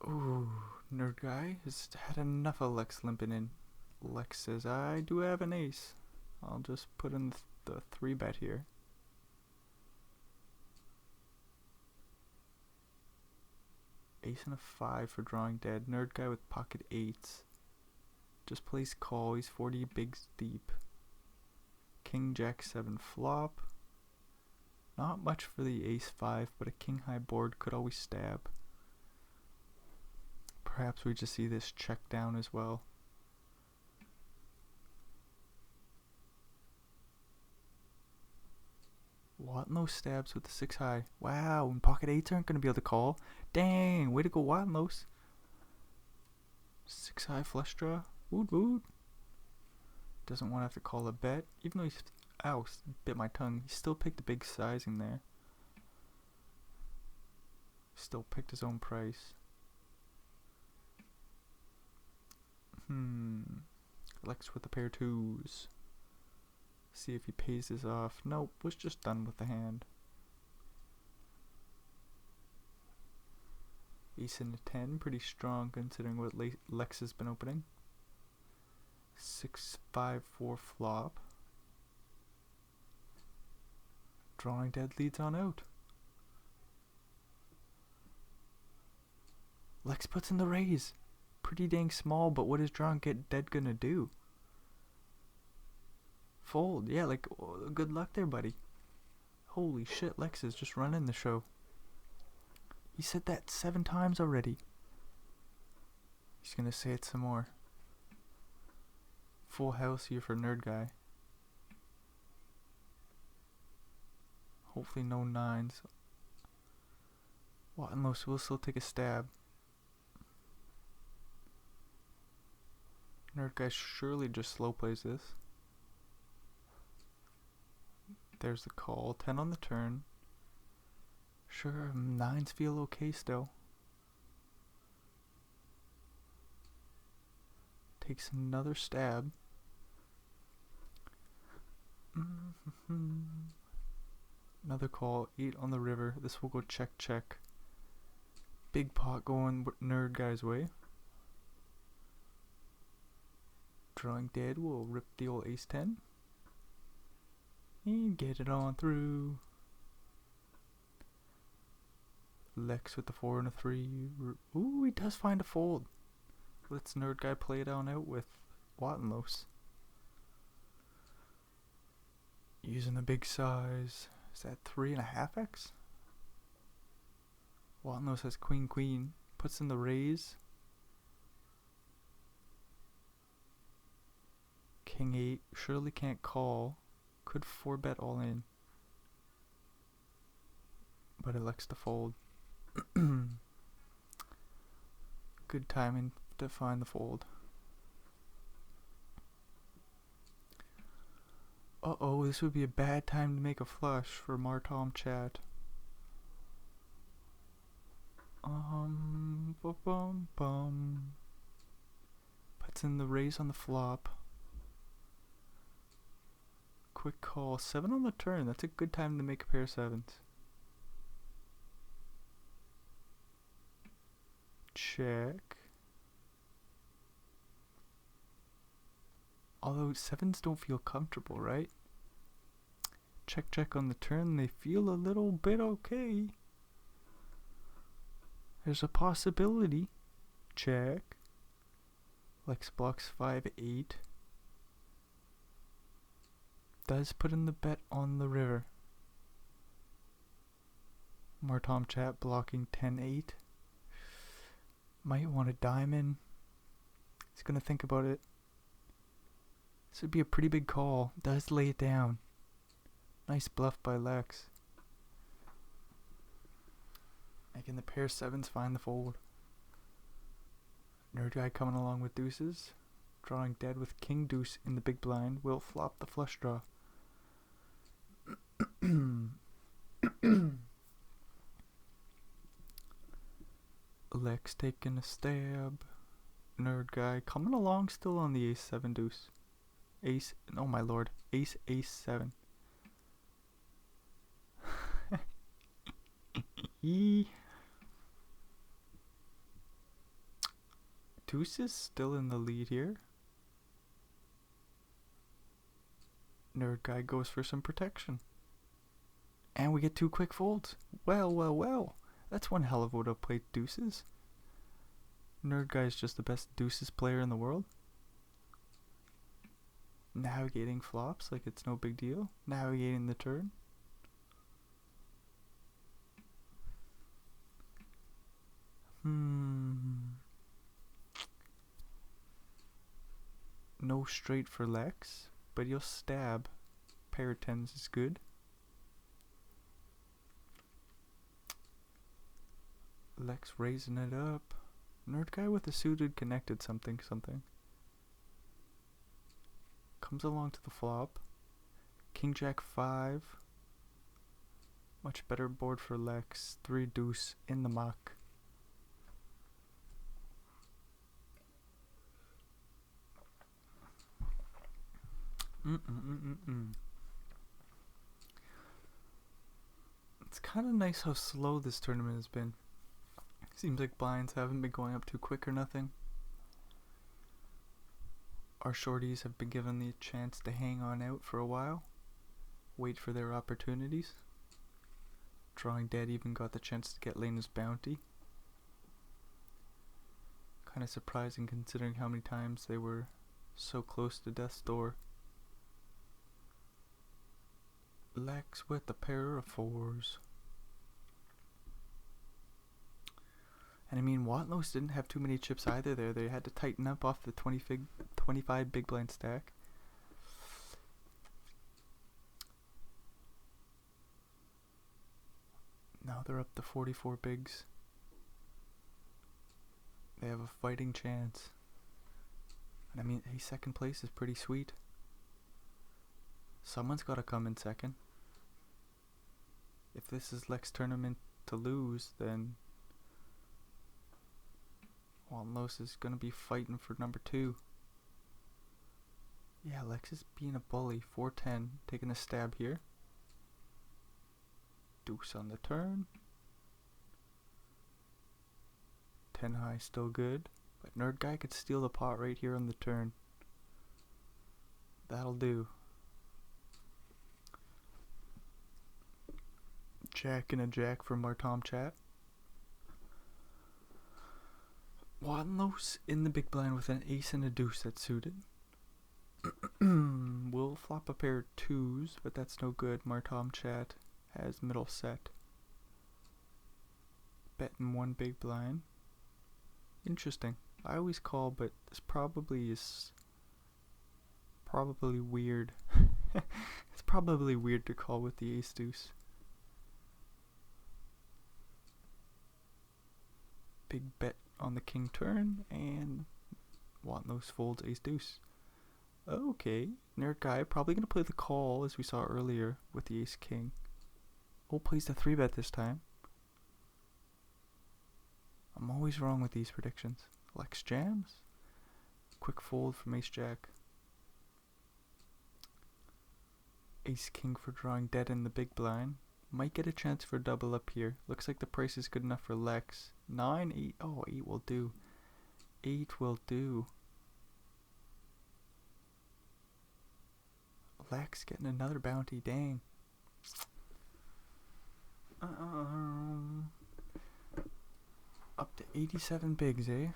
Ooh, nerd guy has had enough of Lex limping in. Lex says, I do have an ace. I'll just put in the 3-bet here. Ace and a 5 for drawing dead. Nerd guy with pocket 8s. Just plays call. He's 40 bigs deep. King jack 7 flop. Not much for the ace 5, but a king high board could always stab. Perhaps we just see this check down as well. Wattenlows stabs with the 6 high. Wow, and pocket 8s aren't going to be able to call. Dang, way to go Wattenlows. 6 high flush draw. Wood wood. Doesn't want to have to call a bet. Even though he's... Ow, bit my tongue. He still picked a big sizing there. Still picked his own price. Lex with a pair of 2s. See if he pays this off. Nope, was just done with the hand. Ace and a 10, pretty strong considering what Lex has been opening. 6, 5, 4 flop. Drawing dead leads on out. Lex puts in the raise. Pretty dang small, but what is drawing dead gonna do? Fold. Yeah, like, good luck there, buddy. Holy shit, Lex is just running the show. He said that 7 times already. He's gonna say it some more. Full house here for nerd guy. Hopefully no 9s. Wattenlows will still take a stab. Nerd guy surely just slow plays this. There's the call. 10 on the turn. Sure, 9s feel okay still. Takes another stab. Another call. 8 on the river. This will go check, check. Big pot going nerd guy's way. Drawing dead will rip the old ace 10. And get it on through. Lex with the 4 and a 3. Ooh, he does find a fold. Let's nerd guy play it on out with Wattenlos. Using the big size. Is that 3.5x? Wattenlos has queen queen. Puts in the raise. King 8. Surely can't call. Could 4-bet all in. But elects to fold. Good timing to find the fold. Uh-oh, this would be a bad time to make a flush for Martom chat. Puts in the raise on the flop. Quick call. 7 on the turn. That's a good time to make a pair of 7s. Check. Although 7s don't feel comfortable, right? Check, check on the turn. They feel a little bit okay. There's a possibility. Check. Lex blocks 5-8. Does put in the bet on the river. Martom chat blocking 10-8. Might want a diamond. He's gonna think about it. This would be a pretty big call. Does lay it down. Nice bluff by Lex. Making the pair 7s find the fold. Nerd guy coming along with deuces. Drawing dead with king deuce in the big blind. Will flop the flush draw. Lex taking a stab. Nerd guy coming along still on the ace 7 deuce. Ace, oh my lord, ace 7. Deuce is still in the lead here. Nerd guy goes for some protection. And we get 2 quick folds. Well, well, well. That's one hell of a way to play deuces. Nerd guy's just the best deuces player in the world. Navigating flops like it's no big deal. Navigating the turn. No straight for Lex, but you'll stab. Pair of 10s is good. Lex raising it up. Nerd guy with a suited connected something. Comes along to the flop. King Jack 5. Much better board for Lex. 3 deuce in the muck. It's kind of nice how slow this tournament has been. Seems like blinds haven't been going up too quick or nothing. Our shorties have been given the chance to hang on out for a while. Wait for their opportunities. Drawing dead even got the chance to get Lena's bounty. Kind of surprising considering how many times they were so close to death's door. Lex with a pair of 4s. And I mean, Wattenlos didn't have too many chips either there. They had to tighten up off the 25 big blind stack. Now they're up to 44 bigs. They have a fighting chance. And I mean, hey, second place is pretty sweet. Someone's got to come in second. If this is Lex tournament to lose, then Los is gonna be fighting for number 2. Yeah, Lex is being a bully. 4-10, taking a stab here. Deuce on the turn. 10 high, still good. But Nerd Guy could steal the pot right here on the turn. That'll do. Jack and a jack for Martom chat. Los in the big blind with an ace and a deuce that's suited. We'll flop a pair of 2s, but that's no good. Martom chat has middle set. Betting 1 big blind. Interesting. I always call, but this probably is weird. It's probably weird to call with the ace deuce. Big bet on the king turn, and Los folds ace deuce. Okay, Nerd Guy probably gonna play the call as we saw earlier with the ace king. Oh, plays the 3-bet this time. I'm always wrong with these predictions. Lex jams. Quick fold from ace jack. Ace king for drawing dead in the big blind. Might get a chance for a double up here. Looks like the price is good enough for Lex. 9, 8. Oh, 8 will do. 8 will do. Lex getting another bounty. Dang. Up to 87 bigs, eh?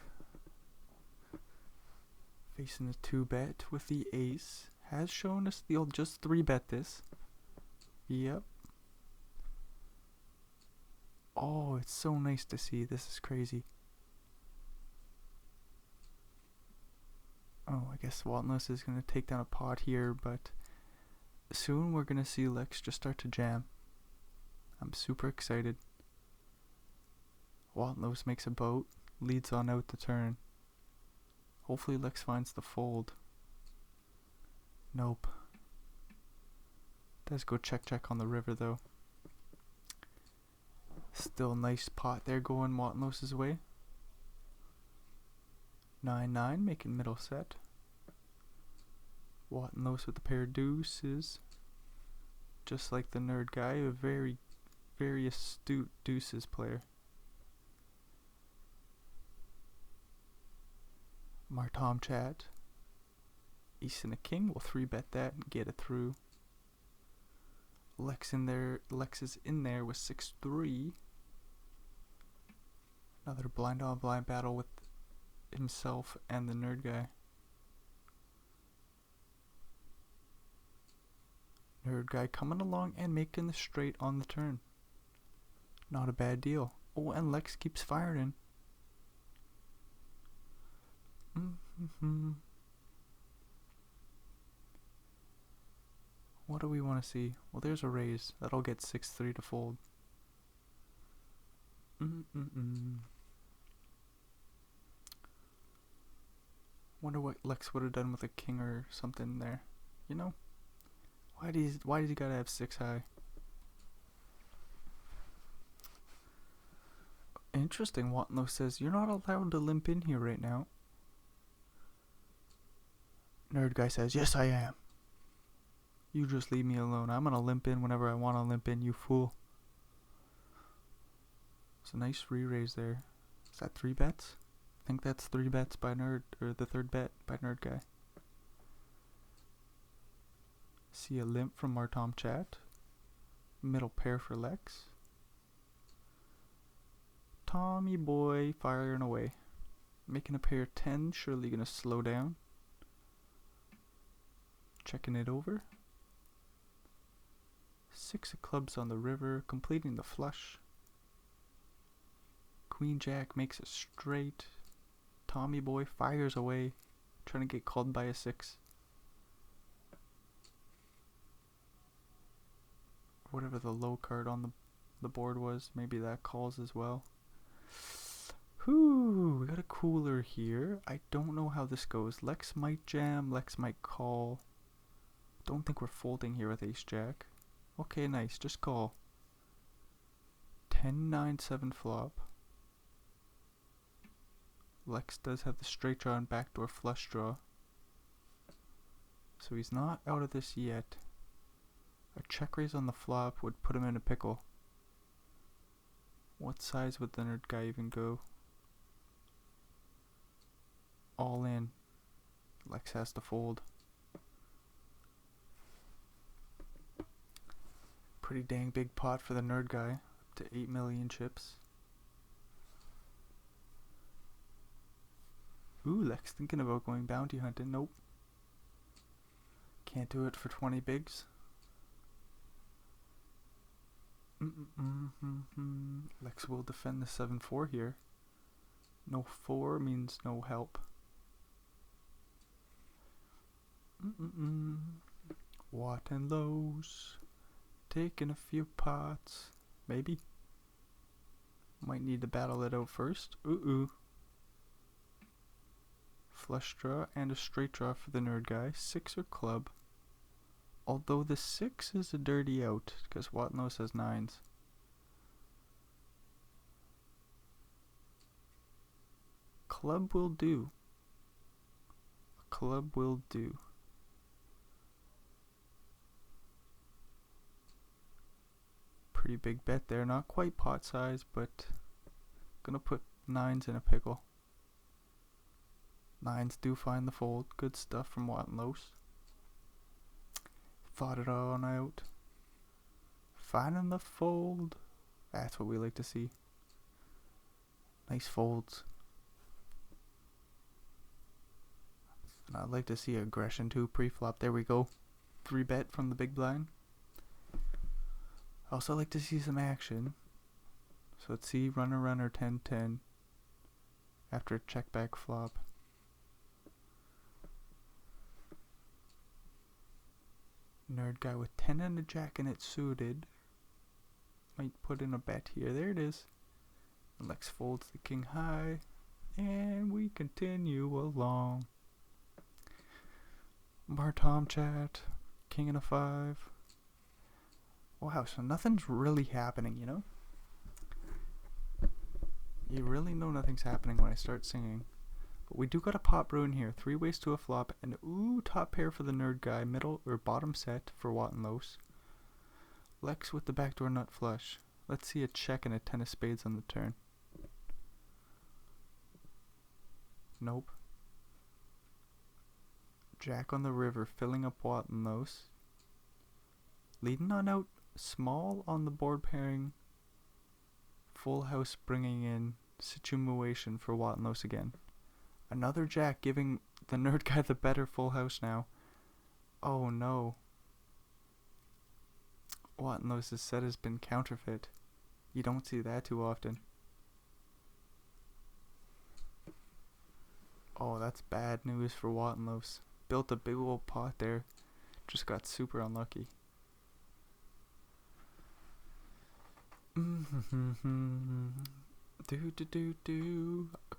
Facing the 2-bet with the ace. Has shown us the old just 3-bet this. Yep. Oh, it's so nice to see. This is crazy. Oh, I guess Los is going to take down a pot here, but soon we're going to see Lex just start to jam. I'm super excited. Los makes a boat, leads on out the turn. Hopefully Lex finds the fold. Nope. Does go check on the river though. Still nice pot there going Los' way. 9-9 making middle set. Los with a pair of deuces. Just like the Nerd Guy, a very astute deuces player. Martom chat. Ace and a king. We'll 3-bet that and get it through. Lex is in there with 6-3. Another blind on blind battle with himself and the Nerd Guy. Nerd Guy coming along and making the straight on the turn. Not a bad deal. Oh, and Lex keeps firing. What do we want to see? Well, there's a raise. That'll get 6-3 to fold. Wonder what Lex would have done with a king or something there. You know? Why did he gotta have 6 high? Interesting. Watlow says, you're not allowed to limp in here right now. Nerd Guy says, yes I am. You just leave me alone. I'm gonna limp in whenever I want to limp in, you fool. It's a nice re-raise there. Is that 3 bets? I think that's 3 bets by Nerd, or the 3rd bet by Nerd Guy. See a limp from Martom chat. Middle pair for Lex. Tommy boy firing away. Making a pair of 10, surely gonna slow down. Checking it over. 6 of clubs on the river, completing the flush. Queen Jack makes it straight. Tommy boy fires away, trying to get called by a 6. Whatever the low card on the board was, maybe that calls as well. Whew, we got a cooler here. I don't know how this goes. Lex might jam, Lex might call. Don't think we're folding here with ace jack. Okay, nice, just call. 10-9-7 flop. Lex does have the straight draw and backdoor flush draw. So he's not out of this yet. A check raise on the flop would put him in a pickle. What size would the nerd guy even go? All in. Lex has to fold. Pretty dang big pot for the nerd guy. Up to 8 million chips. Ooh, Lex thinking about going bounty hunting. Nope. Can't do it for 20 bigs. Lex will defend the 7-4 here. No 4 means no help. Watt and lows. Taking a few pots. Maybe. Might need to battle it out first. Flush draw and a straight draw for the nerd guy. 6 or club. Although the 6 is a dirty out, because Watnos has 9s. Club will do. Club will do. Pretty big bet there. Not quite pot size, but gonna put 9s in a pickle. 9s do find the fold. Good stuff from Watnos. Thought it on out. Finding the fold. That's what we like to see. Nice folds. And I'd like to see aggression too pre-flop. There we go. 3-bet from the big blind. I also like to see some action. So let's see runner 10-10 after a check back flop. Nerd guy with 10 and a jack and it suited. Might put in a bet here. There it is. Lex folds the king high. And we continue along. Tom chat. King and a 5. Wow, so nothing's really happening, you know? You really know nothing's happening when I start singing. But we do got a pot brewing here. 3 ways to a flop. And ooh, top pair for the nerd guy. Middle or bottom set for Watt and Los. Lex with the backdoor nut flush. Let's see a check and a 10 of spades on the turn. Nope. Jack on the river filling up Watt and Los. Leading on out small on the board pairing. Full house bringing in situation for Watt and Los again. Another jack giving the nerd guy the better full house now. Oh no. Watnos' set has been counterfeit. You don't see that too often. Oh, that's bad news for Watnos. Built a big old pot there. Just got super unlucky. A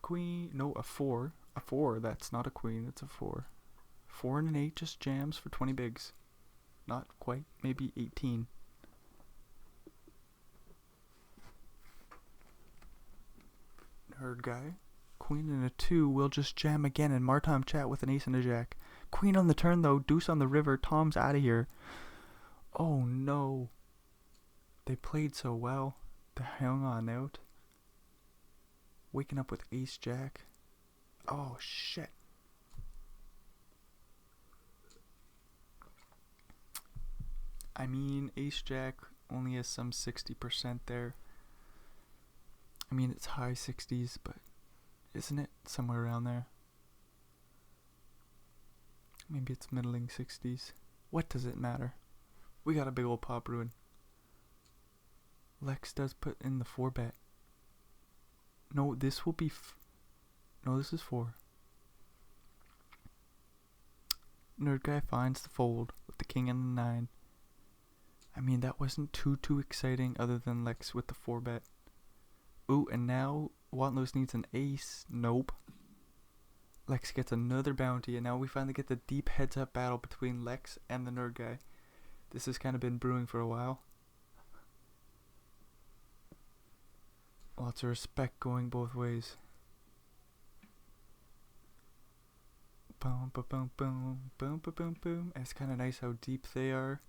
queen. No, a 4. A 4, that's not a queen, it's a 4. 4 and an 8 just jams for 20 bigs. Not quite, maybe 18. Nerd guy. Queen and a 2 will just jam again and Martom chat with an ace and a jack. Queen on the turn though, deuce on the river, Tom's out of here. Oh no. They played so well. They hung on out. Waking up with ace jack. Oh shit. I mean, ace jack only has some 60% there. I mean, it's high 60s, but isn't it somewhere around there? Maybe it's middling 60s. What does it matter? We got a big old pop ruin. Lex does put in the 4-bet. No, this will be... No, this is 4. Nerd guy finds the fold with the king and the 9. I mean, that wasn't too exciting other than Lex with the 4-bet. Ooh, and now Watlos needs an ace. Nope. Lex gets another bounty, and now we finally get the deep heads-up battle between Lex and the nerd guy. This has kind of been brewing for a while. Lots of respect going both ways. Boom, boom, boom, boom, boom, boom, boom, boom. And it's kind of nice how deep they are.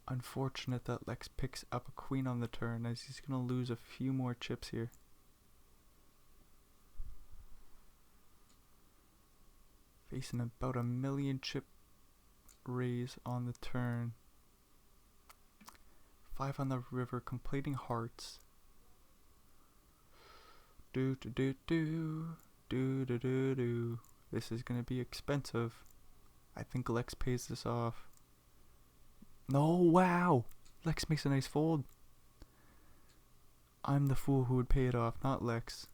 Unfortunate that Lex picks up a queen on the turn, as he's going to lose a few more chips here. Facing about a 1,000,000 chip raise on the turn. 5 on the river, completing hearts. Do do do do do do do do. This is gonna be expensive. I think Lex pays this off. No, wow! Lex makes a nice fold. I'm the fool who would pay it off, not Lex.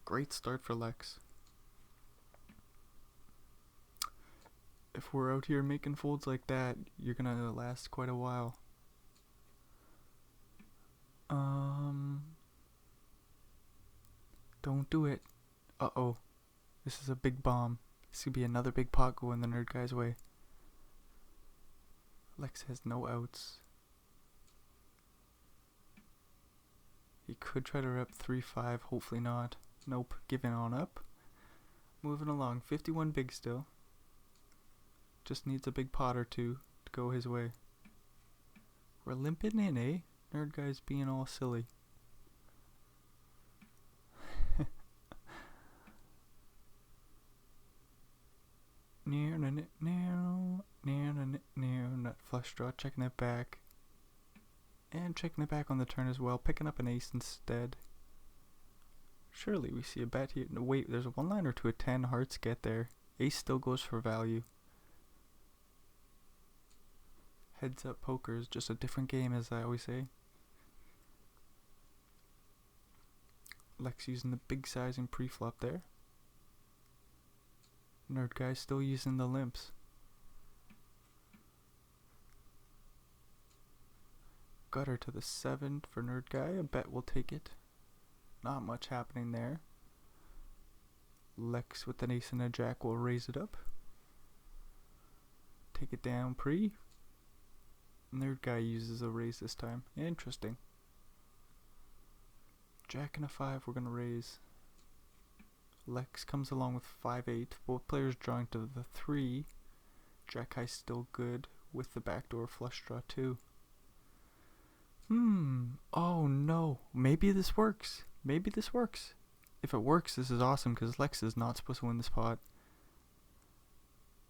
Great start for Lex. If we're out here making folds like that, you're gonna last quite a while. Don't do it. Uh-oh. This is a big bomb. This could be another big pot going the nerd guy's way. Lex has no outs. He could try to rep 3-5, hopefully not. Nope, giving on up. Moving along, 51 big still. Just needs a big pot or two to go his way. We're limping in, eh? Nerd guy's being all silly. Nut flush draw, checking it back. And checking it back on the turn as well, picking up an ace instead. Surely we see a bet here. No, wait, there's a one liner to a 10, hearts get there. Ace still goes for value. Heads up poker is just a different game, as I always say. Lex using the big size and pre-flop there. Nerd guy still using the limps. Gutter to the 7 for nerd guy. A bet will take it. Not much happening there. Lex with an ace and a jack will raise it up. Take it down pre. Nerd guy uses a raise this time. Interesting. Jack and a 5 we're going to raise. Lex comes along with 5-8. Both players drawing to the 3. Jack high still good with the backdoor flush draw too. Oh no. Maybe this works. Maybe this works. If it works, this is awesome because Lex is not supposed to win this pot.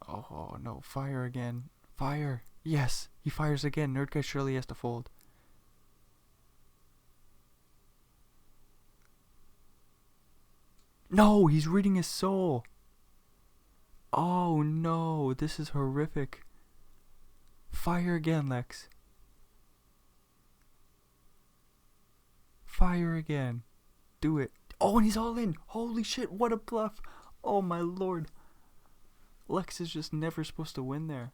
Oh no. Fire again. Fire. Yes. He fires again. Nerd guy surely has to fold. No, he's reading his soul. Oh no, this is horrific. Fire again, Lex. Fire again. Do it. Oh, and he's all in. Holy shit, what a bluff. Oh my lord. Lex is just never supposed to win there.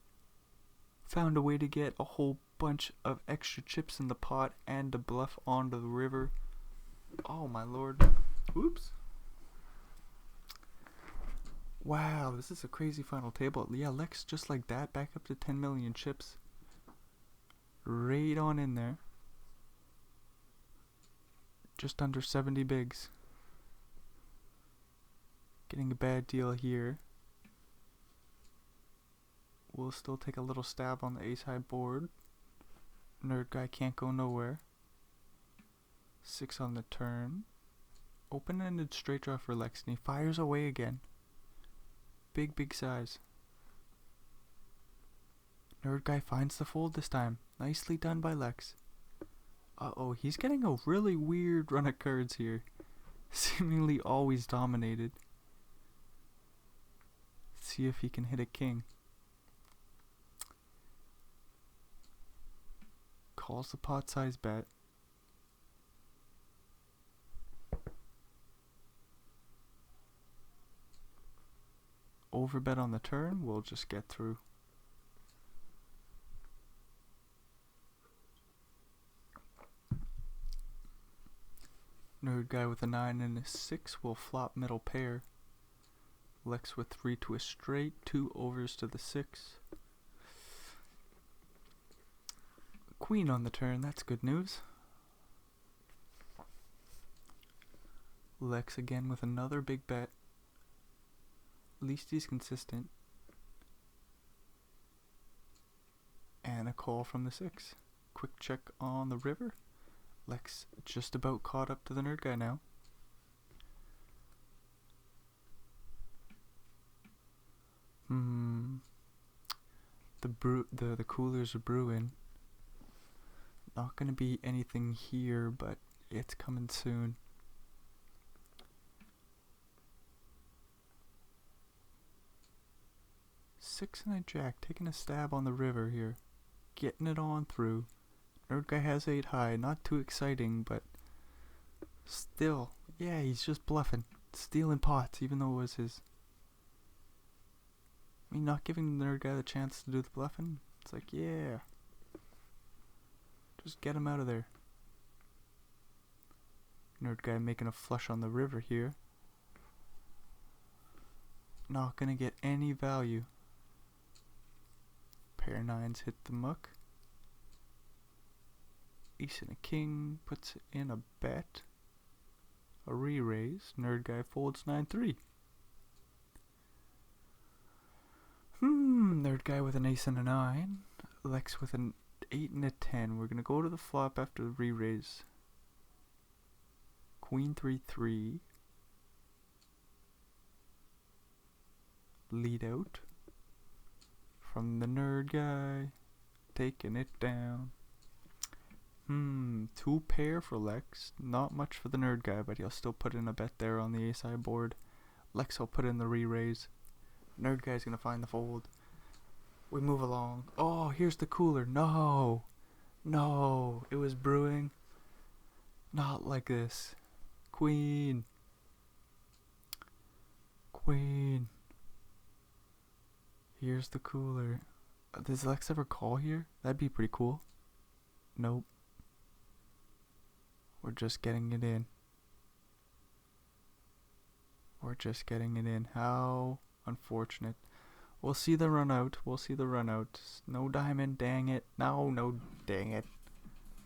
Found a way to get a whole bunch of extra chips in the pot and a bluff onto the river. Oh my lord. Whoops. Wow, this is a crazy final table. Yeah, Lex just like that, back up to 10 million chips. Right on in there. Just under 70 bigs. Getting a bad deal here. We'll still take a little stab on the ace high board. Nerd guy can't go nowhere. 6 on the turn. Open-ended straight draw for Lex, and he fires away again. Big size. Nerd guy finds the fold this time. Nicely done by Lex. Uh-oh, he's getting a really weird run of cards here. Seemingly always dominated. Let's see if he can hit a king. Calls the pot size bet. Overbet on the turn, we'll just get through. Nerd guy with a 9 and a 6 will flop middle pair. Lex with 3 to a straight, 2 overs to the 6. Queen on the turn, that's good news. Lex again with another big bet. At least he's consistent. And a call from the 6. Quick check on the river. Lex just about caught up to the nerd guy now. The coolers are brewing. Not gonna be anything here, but it's coming soon. Six and a jack, taking a stab on the river here. Getting it on through. Nerd guy has 8 high, not too exciting, but still, yeah, he's just bluffing. Stealing pots, even though it was his. I mean, not giving the nerd guy the chance to do the bluffing. It's like, yeah. Just get him out of there. Nerd guy making a flush on the river here. Not gonna get any value. Pair 9s hit the muck. Ace and a king puts in a bet. A re-raise. Nerd guy folds 9-3. Nerd guy with an ace and a 9. Lex with an 8 and a 10. We're gonna go to the flop after the re-raise. Queen 3-3. Lead out. From the nerd guy. Taking it down. 2 pair for Lex. Not much for the nerd guy, but he'll still put in a bet there on the ace-high board. Lex will put in the re-raise. Nerd guy's gonna find the fold. We move along. Oh, here's the cooler. No. No. It was brewing. Not like this. Queen. Queen. Here's the cooler. Does Lex ever call here? That'd be pretty cool. Nope. We're just getting it in. We're just getting it in. How unfortunate. We'll see the run out. We'll see the run out. No diamond. Dang it. No, dang it.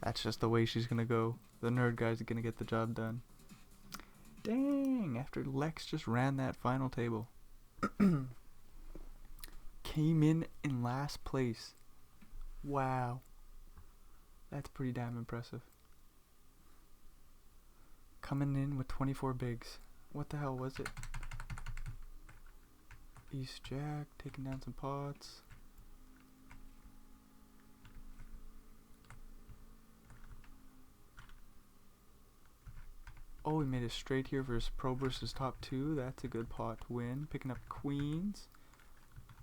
That's just the way she's gonna go. The nerd guys are gonna get the job done. Dang. After Lex just ran that final table. Came in last place. Wow. That's pretty damn impressive. Coming in with 24 bigs. What the hell was it? Ace jack, taking down some pots. Oh, he made a straight here versus pro versus top 2. That's a good pot to win. Picking up queens.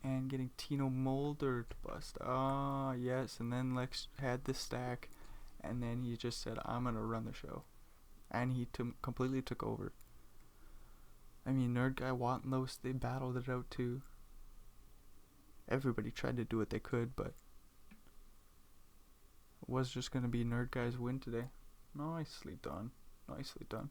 And getting Tino Mulder to bust. Ah, yes. And then Lex had the stack. And then he just said, I'm going to run the show. And he completely took over. I mean, nerd guy, Wattenlos, they battled it out too. Everybody tried to do what they could, but it was just going to be nerd guy's win today. Nicely done. Nicely done.